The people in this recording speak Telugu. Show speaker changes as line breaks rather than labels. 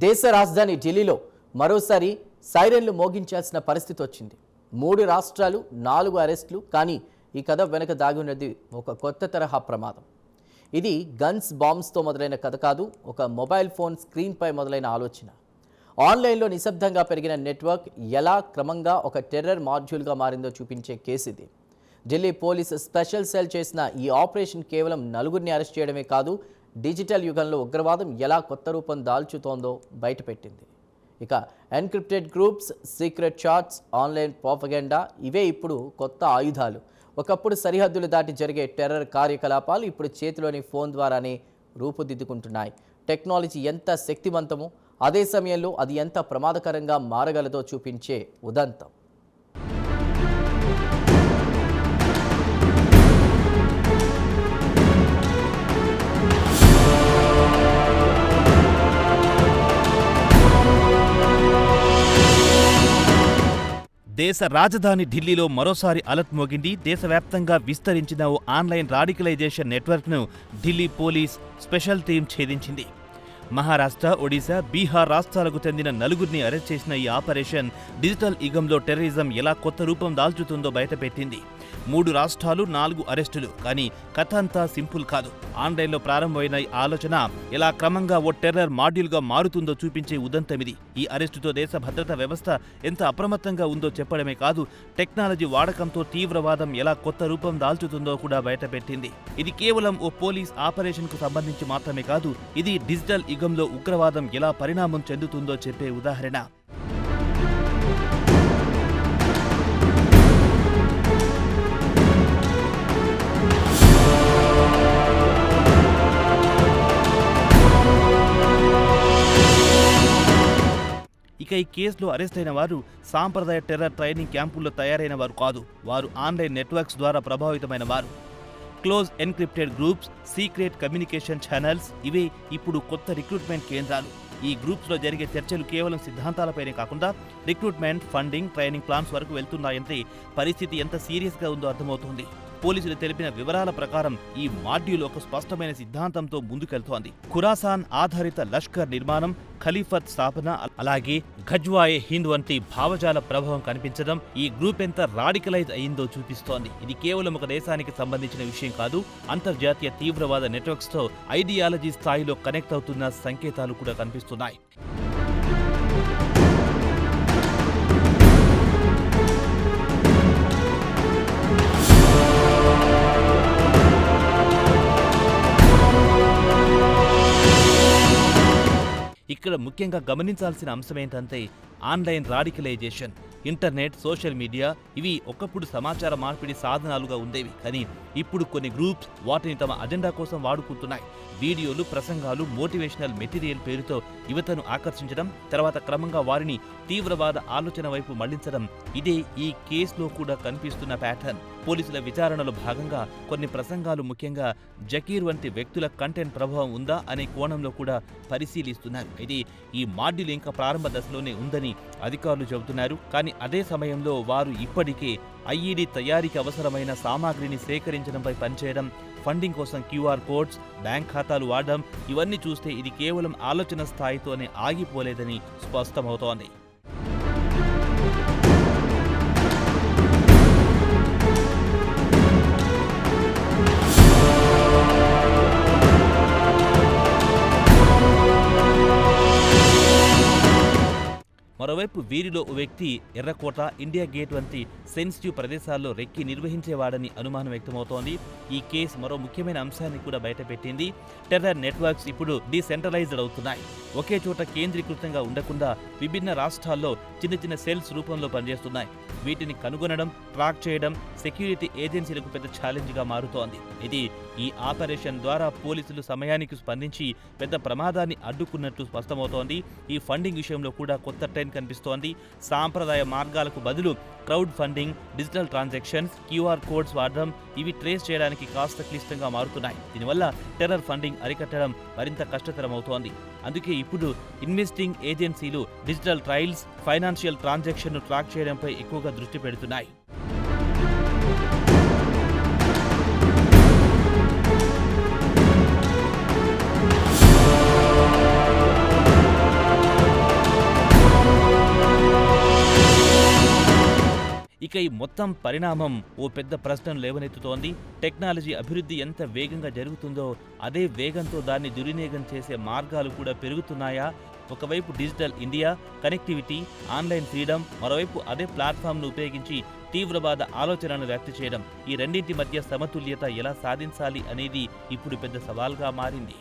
దేశ రాజధాని ఢిల్లీలో మరోసారి సైరన్లు మోగించాల్సిన పరిస్థితి వచ్చింది. 3 రాష్ట్రాలు 4 అరెస్టులు. కానీ ఈ కథ వెనక దాగి ఉన్నది ఒక కొత్త తరహా ప్రమాదం. ఇది గన్స్ బాంబ్స్తో మొదలైన కథ కాదు, ఒక మొబైల్ ఫోన్ స్క్రీన్పై మొదలైన ఆలోచన. ఆన్లైన్లో నిశ్శబ్దంగా పెరిగిన నెట్వర్క్ ఎలా క్రమంగా ఒక టెర్రర్ మాడ్యూల్గా మారిందో చూపించే కేసు ఇది. ఢిల్లీ పోలీసు స్పెషల్ సెల్ చేసిన ఈ ఆపరేషన్ కేవలం 4గురిని అరెస్ట్ చేయడమే కాదు, డిజిటల్ యుగంలో ఉగ్రవాదం ఎలా కొత్త రూపం దాల్చుతోందో బయటపెట్టింది. ఇక encrypted groups, secret chats, online propaganda ఇవే ఇప్పుడు కొత్త ఆయుధాలు. ఒకప్పుడు సరిహద్దులు దాటి జరిగే టెర్రర్ కార్యకలాపాలు ఇప్పుడు చేతిలోని ఫోన్ ద్వారానే రూపుదిద్దుకుంటున్నాయి. టెక్నాలజీ ఎంత శక్తివంతమో అదే సమయంలో అది ఎంత ప్రమాదకరంగా మారగలదో చూపించే ఉదంతం.
దేశ రాజధాని ఢిల్లీలో మరోసారి అలర్ట్ మోగింది. దేశవ్యాప్తంగా విస్తరించిన ఓ ఆన్లైన్ రాడికలైజేషన్ నెట్వర్క్ను ఢిల్లీ పోలీస్ స్పెషల్ టీం ఛేదించింది. మహారాష్ట్ర, ఒడిశా, బీహార్ రాష్ట్రాలకు చెందిన 4గురిని అరెస్ట్ చేసిన ఈ ఆపరేషన్ డిజిటల్ యుగంలో టెర్రరిజం ఎలా కొత్త రూపం దాల్చుతుందో బయటపెట్టింది. 3 రాష్ట్రాలు 4 అరెస్టులు. కానీ కథ అంతా సింపుల్ కాదు. ఆన్లైన్లో ప్రారంభమైన ఈ ఆలోచన ఎలా క్రమంగా ఓ టెర్రర్ మాడ్యూల్గా మారుతుందో చూపించే ఉదంతమిది. ఈ అరెస్టుతో దేశ భద్రతా వ్యవస్థ ఎంత అప్రమత్తంగా ఉందో చెప్పడమే కాదు, టెక్నాలజీ వాడకంతో తీవ్రవాదం ఎలా కొత్త రూపం దాల్చుతుందో కూడా బయటపెట్టింది. ఇది కేవలం ఓ పోలీస్ ఆపరేషన్కు సంబంధించి మాత్రమే కాదు, ఇది డిజిటల్ యుగంలో ఉగ్రవాదం ఎలా పరిణామం చెందుతుందో చెప్పే ఉదాహరణ. ఇక ఈ కేసులో అరెస్ట్ అయిన వారు సాంప్రదాయ టెర్రర్ ట్రైనింగ్ క్యాంపుల్లో తయారైన వారు కాదు. వారు ఆన్లైన్ నెట్వర్క్స్ ద్వారా ప్రభావితమైన వారు. Close encrypted groups, secret communication channels ఇవే ఇప్పుడు కొత్త రిక్రూట్మెంట్ కేంద్రాలు. ఈ గ్రూప్స్లో జరిగే చర్చలు కేవలం సిద్ధాంతాలపైనే కాకుండా రిక్రూట్మెంట్, ఫండింగ్, ట్రైనింగ్ ప్లాన్స్ వరకు వెళ్తున్నాయంటే పరిస్థితి ఎంత సీరియస్గా ఉందో అర్థమవుతుంది. పోలీసులు తెలిపిన వివరాల ప్రకారం ఈ మాడ్యూల్ ఒక స్పష్టమైన సిద్ధాంతంతో ముందుకెళ్తోంది. ఖురాసాన్ ఆధారిత లష్కర్ నిర్మాణం, ఖలీఫత్ స్థాపన, అలాగే ఘజ్వాయే హింద్ వంటి భావజాల ప్రభావం కనిపించడం ఈ గ్రూప్ ఎంత రాడికలైజ్ అయిందో చూపిస్తోంది. ఇది కేవలం ఒక దేశానికి సంబంధించిన విషయం కాదు, అంతర్జాతీయ తీవ్రవాద నెట్వర్క్స్తో ఐడియాలజీ స్థాయిలో కనెక్ట్ అవుతున్న సంకేతాలు కూడా కనిపిస్తున్నాయి. ఇక్కడ ముఖ్యంగా గమనించాల్సిన అంశం ఏంటంటే online radicalisation. Internet, social media ఇవి ఒకప్పుడు సమాచార మార్పిడి సాధనాలుగా ఉండేవి. కానీ ఇప్పుడు కొన్ని గ్రూప్స్ వాటిని తమ అజెండా కోసం వాడుకుంటున్నాయి. వీడియోలు, ప్రసంగాలు, మోటివేషనల్ మెటీరియల్ పేరుతో యువతను ఆకర్షించడం, తర్వాత క్రమంగా వారిని తీవ్రవాద ఆలోచన వైపు మళ్లించడం ఇదే ఈ కేసులో కూడా కనిపిస్తున్న ప్యాటర్న్. పోలీసుల విచారణలో భాగంగా కొన్ని ప్రసంగాలు, ముఖ్యంగా జకీర్ వంటి వ్యక్తుల కంటెంట్ ప్రభావం ఉందా అనే కోణంలో కూడా పరిశీలిస్తున్నారు. ఇది ఈ మాడ్యూల్ ఇంకా ప్రారంభ దశలోనే ఉందని అధికారులు చెబుతున్నారు. కానీ అదే సమయంలో వారు ఇప్పటికే ఐఈడీ తయారీకి అవసరమైన సామాగ్రిని సేకరించడంపై పనిచేయడం, ఫండింగ్ కోసం క్యూఆర్ కోడ్స్, బ్యాంక్ ఖాతాలు వాడడం ఇవన్నీ చూస్తే ఇది కేవలం ఆలోచన స్థాయితోనే ఆగిపోలేదని స్పష్టమవుతోంది. మరోవైపు వీరిలో ఓ వ్యక్తి ఎర్రకోట, ఇండియా గేట్ వంటి సెన్సిటివ్ ప్రదేశాల్లో రెక్కి నిర్వహించేవాడని అనుమానం వ్యక్తమవుతోంది. ఈ కేసు మరో ముఖ్యమైన అంశాన్ని కూడా బయటపెట్టింది. టెర్రర్ నెట్వర్క్స్ ఇప్పుడు డీసెంట్రలైజ్డ్ అవుతున్నాయి. ఒకే చోట కేంద్రీకృతంగా ఉండకుండా విభిన్న రాష్ట్రాల్లో చిన్న చిన్న సెల్స్ రూపంలో పనిచేస్తున్నాయి. వీటిని కనుగొనడం, ట్రాక్ చేయడం సెక్యూరిటీ ఏజెన్సీలకు పెద్ద ఛాలెంజ్గా మారుతోంది. ఇది ఈ ఆపరేషన్ ద్వారా పోలీసులు సమయానికి స్పందించి పెద్ద ప్రమాదాన్ని అడ్డుకున్నట్లు స్పష్టమవుతోంది. ఈ ఫండింగ్ విషయంలో కూడా కొత్త ట్రెండ్ కనిపిస్తోంది. సాంప్రదాయ మార్గాలకు బదులు crowd funding, digital transactions, QR codes వాడడం ఇవి ట్రేస్ చేయడానికి కాస్త క్లిష్టంగా మారుతున్నాయి. దీనివల్ల టెర్రర్ ఫండింగ్ అరికట్టడం మరింత కష్టతరమవుతోంది. అందుకే ఇప్పుడు ఇన్వెస్టింగ్ ఏజెన్సీలు డిజిటల్ ట్రయల్స్, ఫైనాన్షియల్ ట్రాన్సాక్షన్ను ట్రాక్ చేయడంపై ఎక్కువగా దృష్టి పెడుతున్నాయి. ఈ మొత్తం పరిణామం ఓ పెద్ద ప్రశ్నను లేవనెత్తుతోంది. టెక్నాలజీ అభివృద్ధి ఎంత వేగంగా జరుగుతుందో అదే వేగంతో దాన్ని దుర్వినియోగం చేసే మార్గాలు కూడా పెరుగుతున్నాయా? ఒకవైపు digital India, connectivity, online freedom, మరోవైపు అదే ప్లాట్ఫామ్ను ఉపయోగించి తీవ్రవాద ఆలోచనను వ్యక్తం చేయడం. ఈ రెండింటి మధ్య సమతుల్యత ఎలా సాధించాలి అనేది ఇప్పుడు పెద్ద సవాల్గా మారింది.